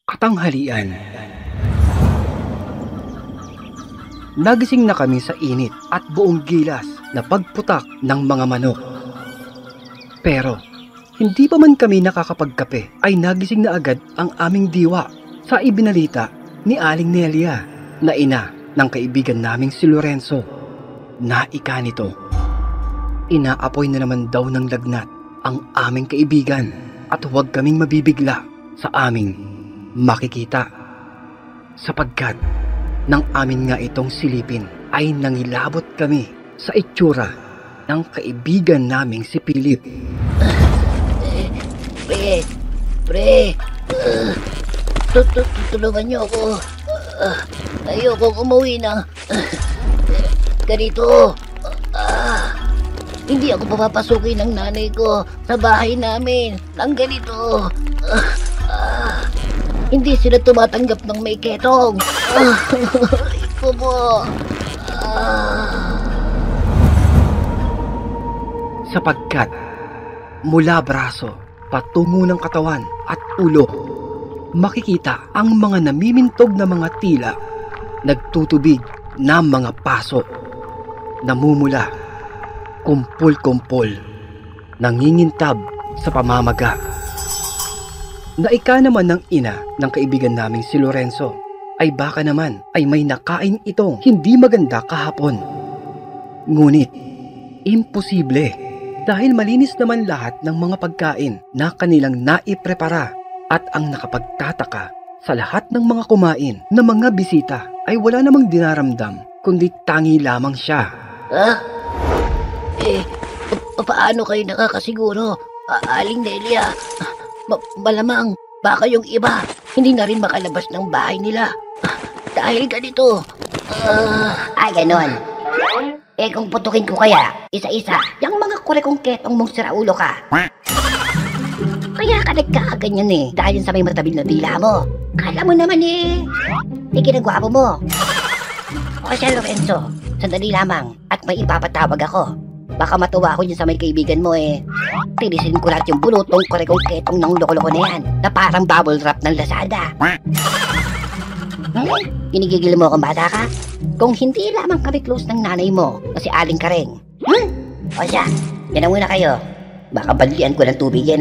Katanghalian. Nagising na kami sa init at buong gilas na pagputak ng mga manok. Pero, hindi pa man kami nakakapagkape ay nagising na agad ang aming diwa sa ibinalita ni Aling Nelia na ina ng kaibigan naming si Lorenzo. Naika nito. Inaapoy na naman daw ng lagnat ang aming kaibigan at huwag kaming mabibigla sa aming makikita. Sapagkat nang amin nga itong silipin ay nangilabot kami sa itsura ng kaibigan naming si Philip. Pre, tulungan niyo ako. Ayokong umuwi ng ganito. Hindi ako papapasukin ng nanay ko sa bahay namin ng ganito. Hindi sila tumatanggap ng may ketong. Iko mo. Sapagkat mula braso patungo ng katawan at ulo, makikita ang mga namimintog na mga tila, nagtutubig na mga paso, namumula, kumpul-kumpul, nangingintab sa pamamaga. Naika naman ng ina ng kaibigan naming si Lorenzo ay baka naman ay may nakain itong hindi maganda kahapon. Ngunit, imposible dahil malinis naman lahat ng mga pagkain na kanilang naiprepara at ang nakapagtataka sa lahat ng mga kumain na mga bisita ay wala namang dinaramdam kundi tangi lamang siya. Paano kayo nakakasiguro, Aling Nelia? Malamang baka yung iba hindi na rin makalabas ng bahay nila dahil ganito. Ganon. Kung putukin ko kaya isa-isa yung mga kurekong ketong mong siraulo ka. Kaya ka nagkakaganyan dahil sa may matabil na dila mo. Kala mo naman ginagwapo mo. O siya, Lorenzo, sandali lamang at may ipapatawag ako. Baka matuwa ako dyan sa may kaibigan mo Tilisin ko lahat yung bulutong kurekong ketong ng loko-loko na yan na parang bubble wrap ng Lazada. Ginigigil mo akong bata ka? Kung hindi lamang kami close ng nanay mo na si Aling Kareng. O siya, yan na muna kayo. Baka badlian ko ng tubig yan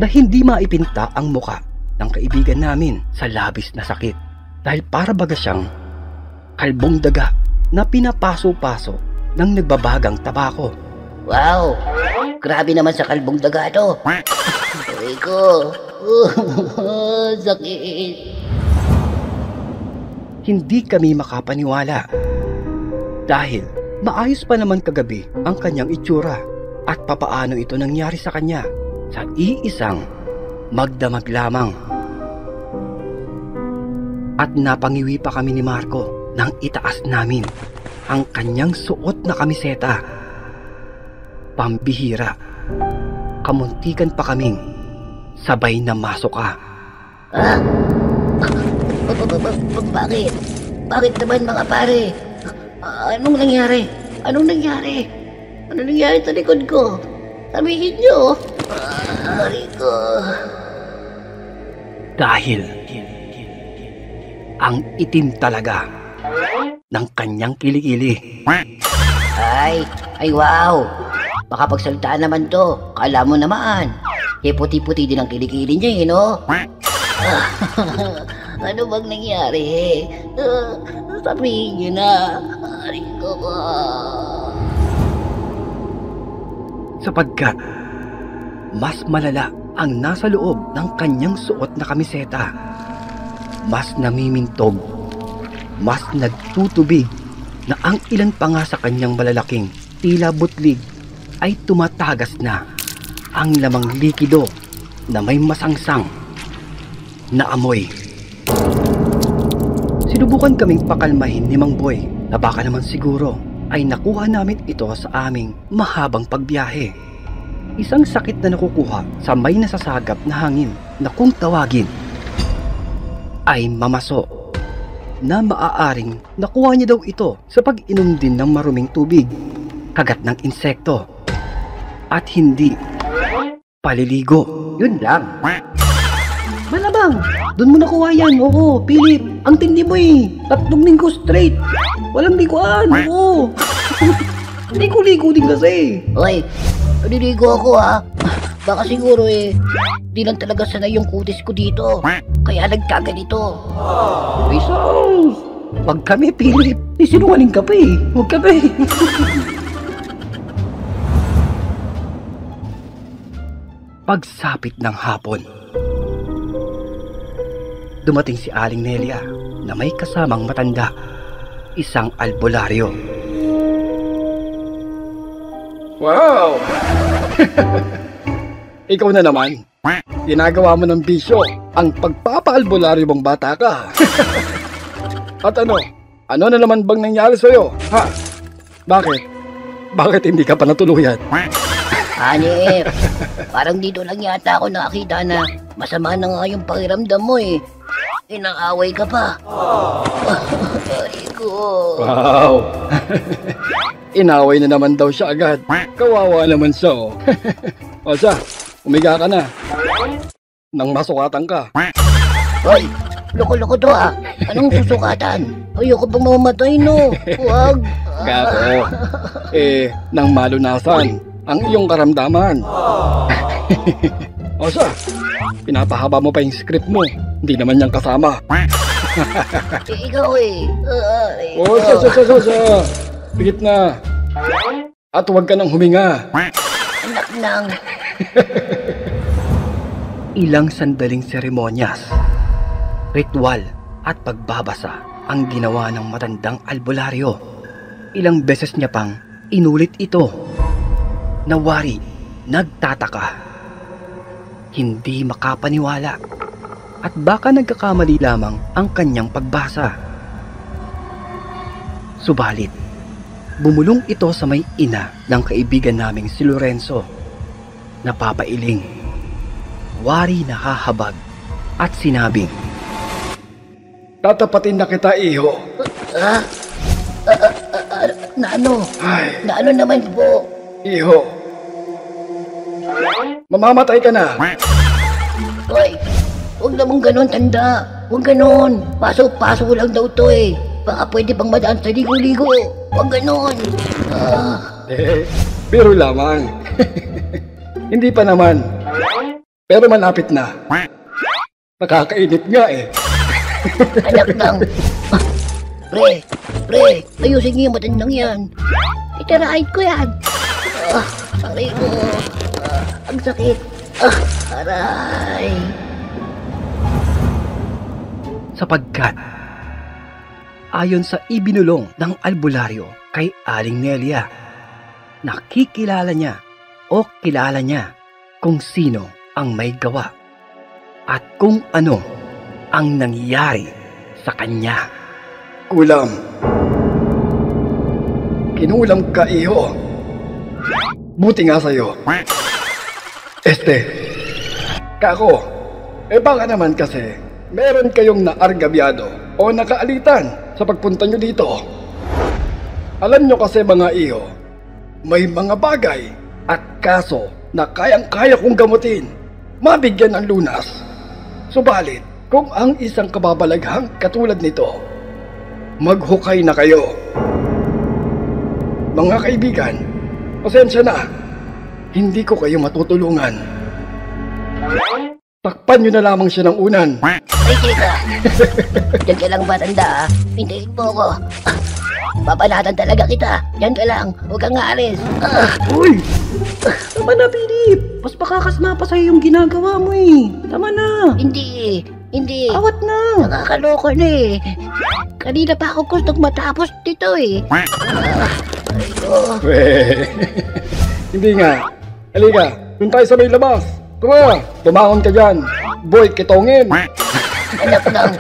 Na hindi maipinta ang muka ng kaibigan namin sa labis na sakit dahil para baga siyang kalbong daga na pinapaso-paso ng nagbabagang tabako. Wow! Grabe naman sa kalbong daga to. Aray ko. Sakit. Hindi kami makapaniwala dahil maayos pa naman kagabi ang kanyang itsura at papaano ito nangyari sa kanya sa iisang magdamag lamang. At napangiwi pa kami ni Marco nang itaas namin ang kanyang suot na kamiseta. Pambihira, kamuntikan pa kaming sabay na masoka. Bakit? Bakit naman mga pare? Anong nangyari? Anong nangyari? Anong nangyari sa likod ko? Sabihin nyo. Aray ko. Dahil ang itim talaga ng kanyang kilikili. Ay wow! Makapagsalita naman to. Kala mo naman. Puti-puti din ang kilikili niya no? Ano bang nangyari? Sabihin niyo na. Aray ko ba? Sapagkat mas malala ang nasa loob ng kanyang suot na kamiseta. Mas namimintog, mas nagtutubig na ang ilan pa nga sa kanyang malalaking tila butlig ay tumatagas na ang lamang likido na may masangsang na amoy. Sinubukan kaming pakalmahin ni Mang Boy na baka naman siguro ay nakuha namin ito sa aming mahabang pagbiyahe. Isang sakit na nakukuha sa may nasasagap na hangin na kung tawagin ay mamaso, na maaaring nakuha niya daw ito sa pag-inom din ng maruming tubig, kagat ng insekto, at hindi paliligo. Yun lang. Malamang, doon mo nakuha yan. Oo, Philip. Ang tindi mo eh. 3 linggo straight. Walang liguan. Oo. Ligo-ligo din kasi. Hoy, naliligo ako ha. Baka siguro di lang talaga sanay yung kutis ko dito. Kaya nagkaganito. Isang. Wag kami, Philip. Sinungaling ka pa eh. Huwag ka pa eh. Pagsapit ng hapon, dumating si Aling Nelia na may kasamang matanda, isang albularyo. Wow! Ikaw na naman. Ginagawa mo ng bisyo ang pagpapaalbularyo mong bata ka. At ano? Ano na naman bang nangyari sa'yo? Ha? Bakit? Bakit hindi ka pa natuluyan? Hanip, parang dito lang yata ako nakakita na masama na nga yung pakiramdam mo eh. Inaaway ka pa. Ay ko. Wow! Inaway na naman daw siya agad. Kawawa naman siya oh. O siya, umiga ka na. Nang masukatan ka. Hoy, loko-loko to ah. Anong susukatan? Ayoko bang mamamatay no? Huwag. Kako. Nang malunasan ang iyong karamdaman. O siya, pinapahaba mo pa yung script mo. Hindi naman niyang kasama. Ikaw O siya. Pigit na. At huwag ka nang huminga. Anak ng... Ilang sandaling seremonyas, ritual at pagbabasa ang ginawa ng matandang albularyo. Ilang beses niya pang inulit ito. Nawari, nagtataka. Hindi makapaniwala. At baka nagkakamali lamang ang kanyang pagbasa. Subalit, bumulong ito sa may ina ng kaibigan naming si Lorenzo. Napapailing, wari nakahabag at sinabing, Tatapatin na kita, iho. Na ano? Ay, Na ano naman po? iho. Mamamatay ka na. Hoy, huwag namang ganon, tanda. Huwag ganon. Paso-paso lang daw to eh. Baka pwede pang madaan sa ligo-ligo. Huwag ganon. Biro lamang. Hindi pa naman. Pero malapit na. Nakakainip nga eh. Anak ng... Pre, ayusin niyo yung matandang yan. Itirahin ko yan. Aray ko. Ang sakit. Aray. sapagkat ayon sa ibinulong ng albularyo kay Aling Nelia, nakikilala niya o kilala niya kung sino ang may gawa at kung ano ang nangyari sa kanya. Kulam. Kinulam ka, iho. Buti nga sa'yo. Kako, baka naman kasi meron kayong naargabyado o nakaalitan sa pagpunta nyo dito. Alam nyo kasi mga iho, may mga bagay at kaso na kayang-kaya kong gamutin, mabigyan ng lunas. Subalit, kung ang isang kababalaghang katulad nito, maghukay na kayo. Mga kaibigan, pasensya na, hindi ko kayo matutulungan. Takpan nyo na lamang siya ng unan. Ay, teka. Diyan ka lang ba, tanda? Hintayin mo ako. Papanatan talaga kita. Diyan ka lang. Huwag kang aalis. Uy! Tama na, Philip! Mas makakasma pa sa'yo yung ginagawa mo eh. Tama na! Hindi. Awat na! Nakakaloko na eh. Kanina pa ako gustong matapos dito eh. Hindi nga. Halika, dun tayo sa may labas. Tuma, tumangon ka dyan. Boy, kitongin. Anak ng...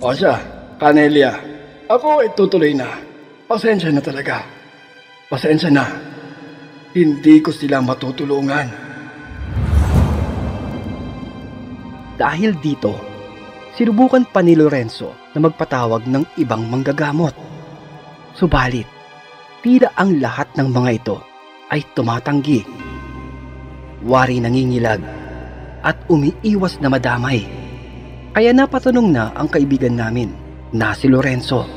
O siya, Canelia. Ako ay tutuloy na. Pasensya na talaga. Pasensya na. Hindi ko sila matutulungan. Dahil dito, sinubukan pa ni Lorenzo na magpatawag ng ibang manggagamot. Subalit, tila ang lahat ng mga ito ay tumatanggi, wari nangingilag, at umiiwas na madamay. Kaya napatanong na ang kaibigan namin na si Lorenzo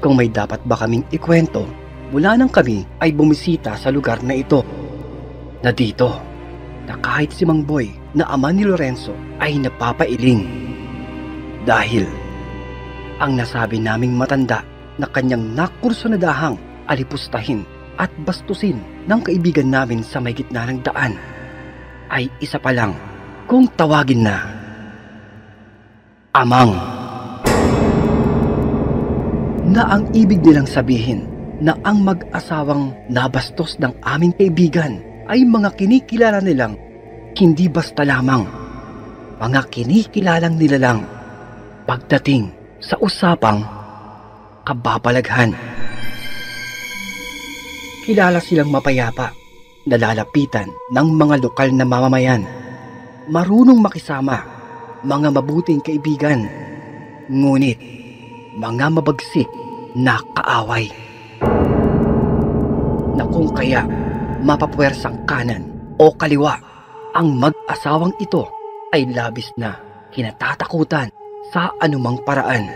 kung may dapat ba kaming ikwento mula nang kami ay bumisita sa lugar na ito. Na dito, na kahit si Mang Boy na ama ni Lorenzo ay napapailing. Dahil ang nasabi naming matanda na kanyang nakursunadahang alipustahin at bastusin ng kaibigan namin sa may gitna ng daan ay isa pa lang kung tawagin na Amang. Na ang ibig nilang sabihin na ang mag-asawang nabastos ng aming kaibigan ay mga kinikilala nilang hindi basta lamang, mga kinikilalang nila lang pagdating sa usapang kababalaghan. Kilala silang mapayapa, nalalapitan ng mga lokal na mamamayan, marunong makisama, mga mabuting kaibigan, ngunit mga mabagsik na kaaway. Na kung kaya mapapwersang kanan o kaliwa, ang mag-asawang ito ay labis na kinatatakutan sa anumang paraan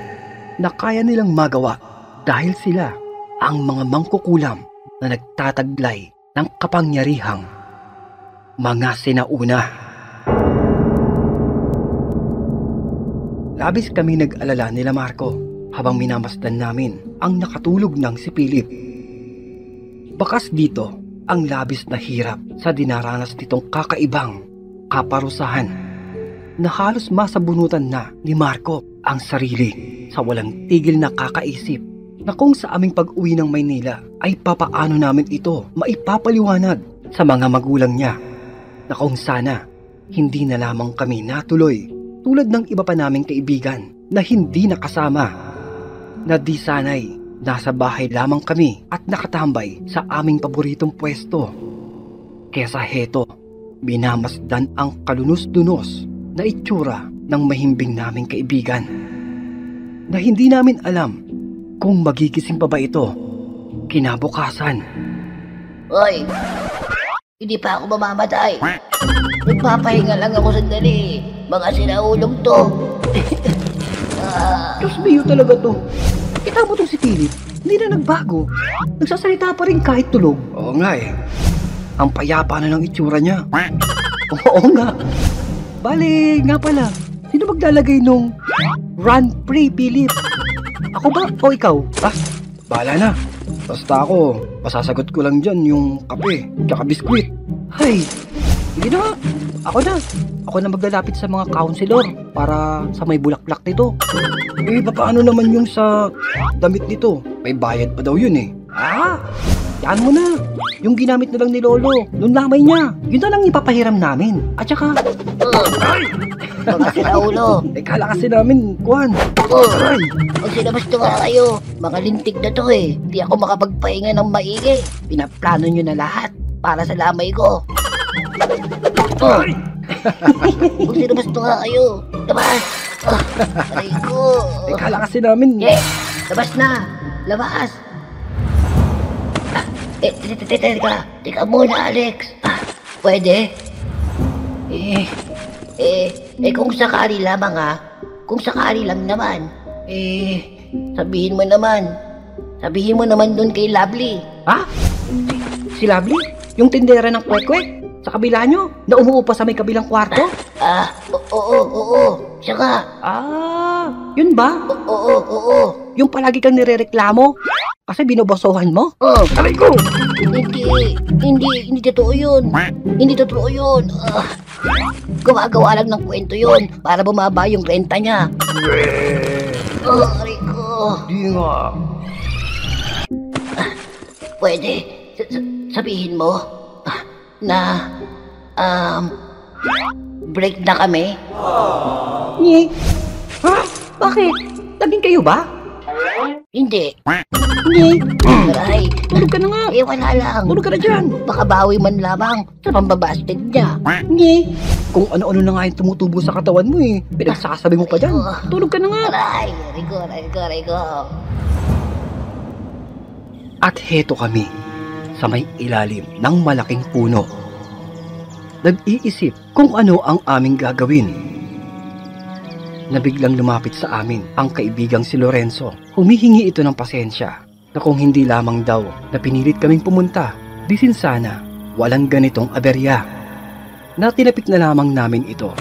na kaya nilang magawa dahil sila ang mga mangkukulam na nagtataglay ng kapangyarihang mga sinauna. Labis kami nag-alala nila Marco habang minamasdan namin ang nakatulog ng si Philip. Bakas dito ang labis na hirap sa dinaranas nitong kakaibang kaparusahan na halos masabunutan na ni Marco ang sarili sa walang tigil na kakaisip na kung sa aming pag-uwi ng Maynila ay papaano namin ito maipapaliwanag sa mga magulang niya, na kung sana hindi na lamang kami natuloy tulad ng iba pa naming kaibigan na hindi nakasama, na di sanay nasa bahay lamang kami at nakatambay sa aming paboritong pwesto. Kesa heto, binamasdan ang kalunos-dunos na itsura ng mahimbing naming kaibigan na hindi namin alam kung magigising pa ba ito kinabukasan. Hoy, hindi pa ako mamamatay. Nagpapahinga lang ako sandali. Mga sinaulong to. Diyos mio talaga to. Kita mo tong si Philip, hindi na nagbago. Nagsasalita pa rin kahit tulog. Oo nga eh. Ang payapa na ng itsura niya. Oo nga. Bale, nga pala, sino maglalagay nung Run Free Philip? Ako ba o ikaw? Bahala na. Basta ako, masasagot ko lang dyan yung kape, tsaka biskwit. Hay, hindi na. Ako na. Ako na maglalapit sa mga counselor para sa may bulaklak nito. Eh, paano naman yung sa damit nito? May bayad pa daw yun eh. Yan mo na. Yung ginamit na lang ni Lolo, nung lamay niya, yun na lang ipapahiram namin. At saka, Mga sinaulo. kala kasi namin, Kuan. Aray! Pag sinabasto nga kayo, mga lintik na to eh. Hindi ako makapagpahinga ng maigi. Pinaplano nyo na lahat para sa lamay ko. Pag sinabasto nga kayo, labas! Aray ko! Kala kasi namin, Labas na! Labas! Teka muna, Alex. Pwede? Kung sakali lamang kung sakali lang naman, sabihin mo naman dun kay Lovely. Si Lovely? Yung tindera ng kwek-kwek? Sa kabila nyo? Na umuupa sa may kabilang kwarto? Oo, siya nga. Yun ba? Oo. Yung palagi kang nirereklamo? Kasi binobosohan mo? Aray ko! Hindi totoo yun. Hindi totoo yun. Gumagawa lang ng kwento yun para bumaba yung renta niya. Aray ko. Di nga. Pwede, sabihin mo na break na kami? Nye? Bakit? Naging kayo ba? Hindi. Nye? Aray, Tulog ka na nga. wala lang. Tulog ka na dyan. Baka bawi man lamang sa pambabasted niya. Nye? Kung ano-ano na nga yung tumutubo sa katawan mo eh. Pinagsasabi mo pa dyan. Tulog ka na nga. Aray, aray ko. At heto kami, sa may ilalim ng malaking puno. Nag-iisip kung ano ang aming gagawin. Nabiglang lumapit sa amin ang kaibigang si Lorenzo. Humihingi ito ng pasensya na kung hindi lamang daw na pinilit kaming pumunta, disin sana walang ganitong aberya. Natilapit na lamang namin ito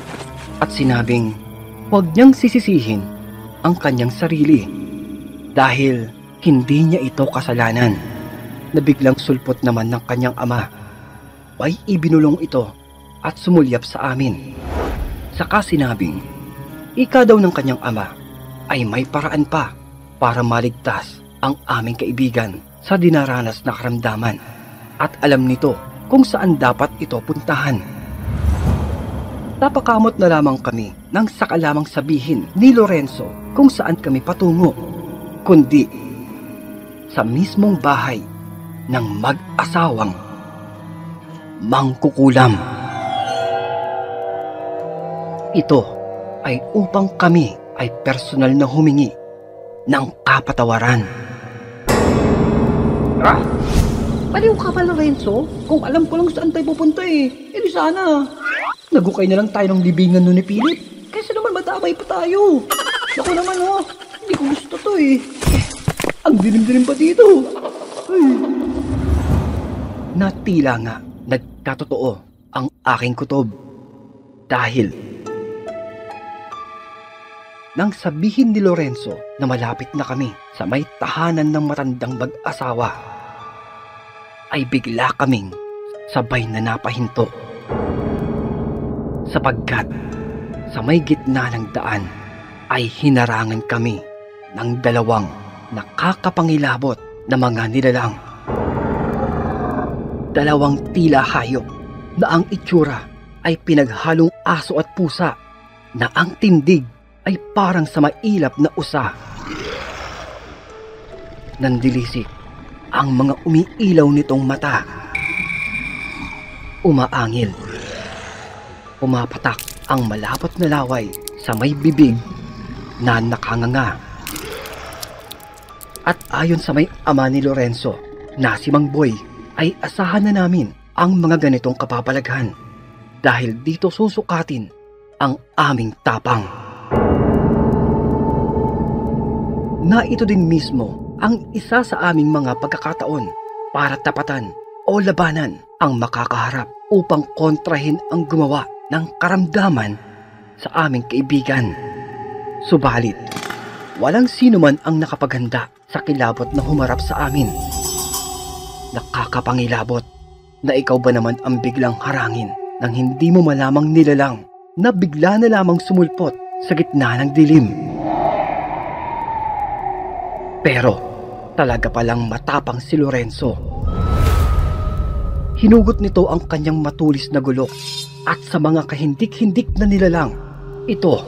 at sinabing huwag niyang sisisihin ang kanyang sarili dahil hindi niya ito kasalanan. Nabiglang sulpot naman ng kanyang ama. Ay ibinulong ito at sumulyap sa amin. Saka sinabing ika daw ng kanyang ama ay may paraan pa para maligtas ang aming kaibigan sa dinaranas na karamdaman at alam nito kung saan dapat ito puntahan. Napakamot na lamang kami nang saka lamang sabihin ni Lorenzo kung saan kami patungo, kundi sa mismong bahay ng mag-asawang mangkukulam. Ito ay upang kami ay personal na humingi ng kapatawaran. Baliw ka pa, Lorenzo? Kung alam ko lang saan tayo pupunta di sana. Nagukay na lang tayo ng libingan nun ni Philip. Kaysa naman madamay pa tayo. Ako naman hindi ko gusto to Ang dilim-dilim pa dito. Natila nga nagkatotoo ang aking kutob. Dahil nang sabihin ni Lorenzo na malapit na kami sa may tahanan ng matandang mag-asawa, ay bigla kaming sabay na napahinto. Sapagkat sa may gitna ng daan ay hinarangan kami ng dalawang nakakapangilabot na mga nilalang. Dalawang tila hayop na ang itsura ay pinaghalong aso at pusa na ang tindig ay parang sa mailap na usa. Nandilisik ang mga umiilaw nitong mata. Umaangil. Pumapatak ang malapot na laway sa may bibig na nakanganga. At ayon sa may ama ni Lorenzo na si Mang Boy, ay asahan na namin ang mga ganitong kapapalaghan dahil dito susukatin ang aming tapang. Na ito din mismo ang isa sa aming mga pagkakataon para tapatan o labanan ang makakaharap upang kontrahin ang gumawa ng karamdaman sa aming kaibigan. Subalit, walang sino man ang nakapaghanda sa kilabot na humarap sa amin. Nakakapangilabot na ikaw ba naman ang biglang harangin nang hindi mo malamang nilalang na bigla na lamang sumulpot sa gitna ng dilim. Pero talaga palang matapang si Lorenzo. Hinugot nito ang kanyang matulis na gulok at sa mga kahindik-hindik na nilalang, ito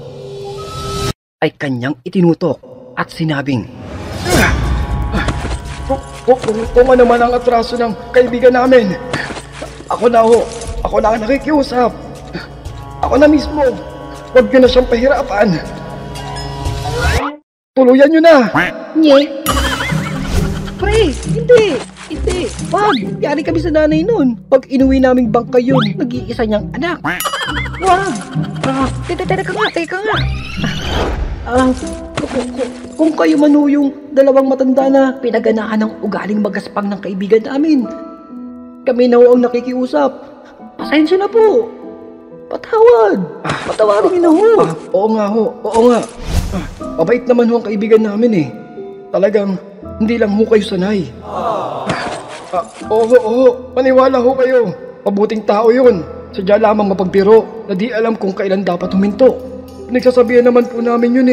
ay kanyang itinutok at sinabing, Kung ano man ang atraso ng kaibigan namin, ako na ang nakikiusap. Ako na mismo. Huwag nyo na siyang pahirapan. Tuluyan nyo na. Nye? Pre, hindi. Wag, yari kami sa nanay nun. Pag inuwi naming bangka yun, nag-iisa niyang anak. Wag. Teka nga. Kung kayo man yung dalawang matanda na pinaganahan ng ugaling magaspang ng kaibigan namin, kami na ang nakikiusap. Pasensya na po. Patawad. Patawarin niyo na ho. Oo nga. Mabait naman ho ang kaibigan namin Talagang hindi lang ho kayo sanay. Oo. Maniwala ho kayo. Mabuting tao yun. Sadya lamang mapagbiro na di alam kung kailan dapat huminto. Pinagsasabihan naman po namin yun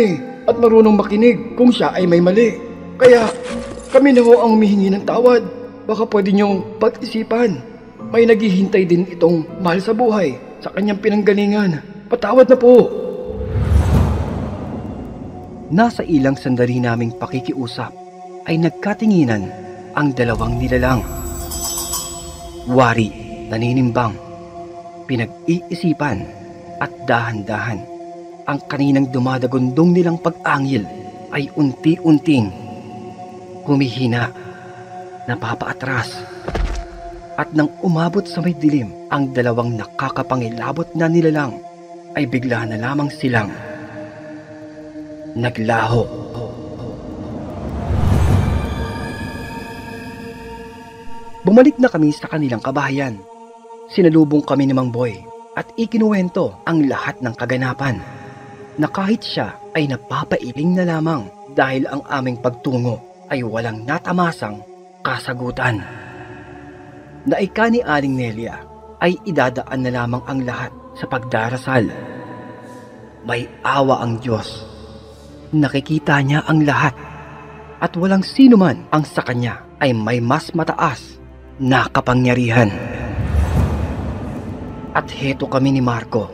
at marunong makinig kung siya ay may mali. Kaya kami na ho ang humihingi ng tawad. Baka pwede niyong pag-isipan. May naghihintay din itong mahal sa buhay sa kanyang pinanggalingan. Patawad na po. Nasa ilang sandali naming pakikiusap ay nagkatinginan ang dalawang nilalang. Wari, naninimbang, pinag-iisipan at dahan-dahan. Ang kaninang dumadagundong nilang pag-angil ay unti-unting humihina, napapaatras At nang umabot sa may dilim, ang dalawang nakakapangilabot na nilalang ay bigla na lamang silang naglaho. Bumalik na kami sa kanilang kabahayan. Sinalubong kami ni Mang Boy at ikinuwento ang lahat ng kaganapan na kahit siya ay napapailing na lamang dahil ang aming pagtungo ay walang natamasang kasagutan. Naika ni Aling Nelia ay idadaan na lamang ang lahat sa pagdarasal. May awa ang Diyos. Nakikita niya ang lahat at walang sino man ang sa kanya ay may mas mataas na kapangyarihan. At heto kami ni Marco,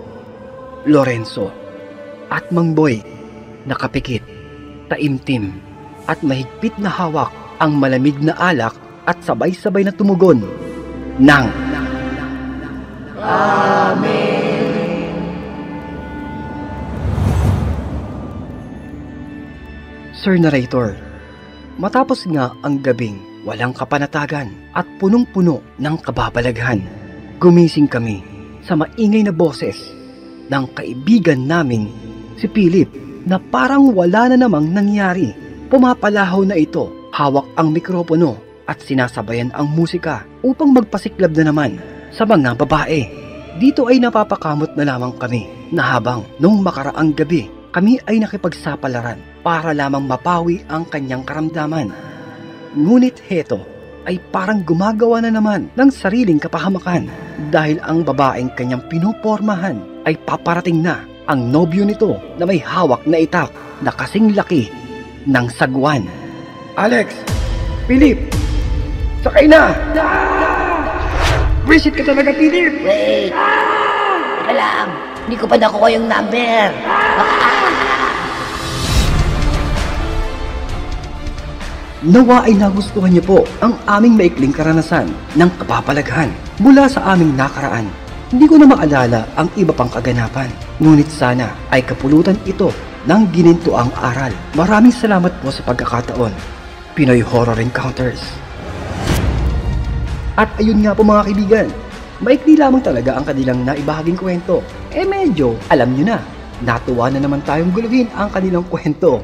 Lorenzo at Mang Boy, nakapikit, taimtim at mahigpit na hawak ang malamig na alak at sabay-sabay na tumugon ng Amen. Sir Narrator, matapos nga ang gabing walang kapanatagan at punong-puno ng kababalaghan, gumising kami sa maingay na boses ng kaibigan naming si Philip na parang wala na namang nangyari. Pumapalahaw na ito, hawak ang mikropono at sinasabayan ang musika upang magpasiklab na naman sa mga babae. Dito ay napapakamot na lamang kami na habang nung makaraang gabi kami ay nakipagsapalaran para lamang mapawi ang kanyang karamdaman. Ngunit heto ay parang gumagawa na naman ng sariling kapahamakan dahil ang babaeng kanyang pinupormahan ay paparating na ang nobyo nito na may hawak na itak na kasing laki ng sagwan. Alex! Philip! Sakay na! Visit ka talaga, Philip! Wait! Teka lang, hindi ko pa nakuha yung number. Nawa ay nagustuhan niyo po ang aming maikling karanasan ng kapapalaghan mula sa aming nakaraan. Hindi ko na maalala ang iba pang kaganapan, ngunit sana ay kapulutan ito ng ginintuang aral. Maraming salamat po sa pagkakataon. Pinoy Horror Encounters. At ayun nga po mga kaibigan, maikli lamang talaga ang kanilang naibahaging kwento. Medyo alam nyo na, natuwa na naman tayong guluhin ang kanilang kwento.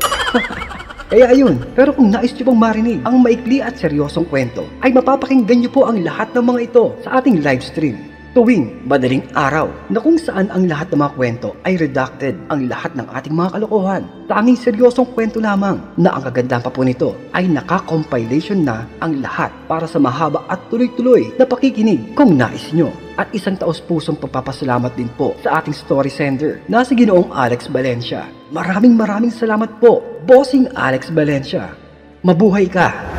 Kaya ayun, pero kung nais nyo pong marinig ang maikli at seryosong kwento, ay mapapakinggan nyo po ang lahat ng mga ito sa ating live stream tuwing madaling araw, na kung saan ang lahat ng mga kwento ay redacted ang lahat ng ating mga kalokohan. Tanging seryosong kwento lamang na ang kagandahan pa po nito ay naka-compilation na ang lahat para sa mahaba at tuloy-tuloy na pakikinig kung nais nyo. At isang taos-pusong pagpapasalamat din po sa ating story sender na si Ginoong Alex Valencia. Maraming salamat po, Bossing Alex Valencia. Mabuhay ka!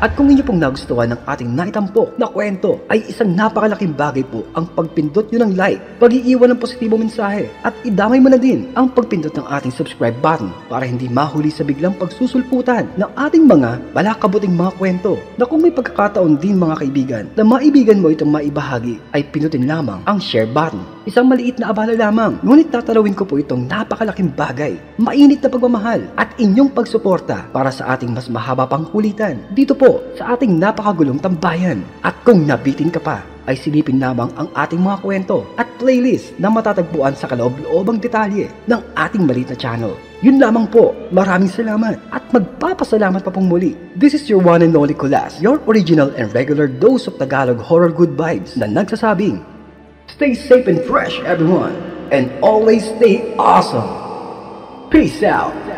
At kung inyo pong nagustuhan ng ating naitampok na kwento, ay isang napakalaking bagay po ang pagpindot nyo ng like, pag-iiwan ng positibong mensahe, at idamay mo na din ang pagpindot ng ating subscribe button para hindi mahuli sa biglang pagsusulputan ng ating mga balakabuting mga kwento. Na kung may pagkakataon din mga kaibigan na maibigan mo itong maibahagi, ay pinutin lamang ang share button. Isang maliit na abala lamang, ngunit tatalawin ko po itong napakalaking bagay, mainit na pagmamahal at inyong pagsuporta para sa ating mas mahaba pang kulitan dito po sa ating napakagulong tambayan. At kung nabitin ka pa, ay silipin lamang ang ating mga kwento at playlist na matatagpuan sa kaloob-loobang detalye ng ating maliit na channel. Yun lamang po, maraming salamat at magpapasalamat pa pong muli. This is your one and only Kulas, your original and regular dose of Tagalog horror good vibes na nagsasabing, stay safe and fresh everyone, and always stay awesome. Peace out.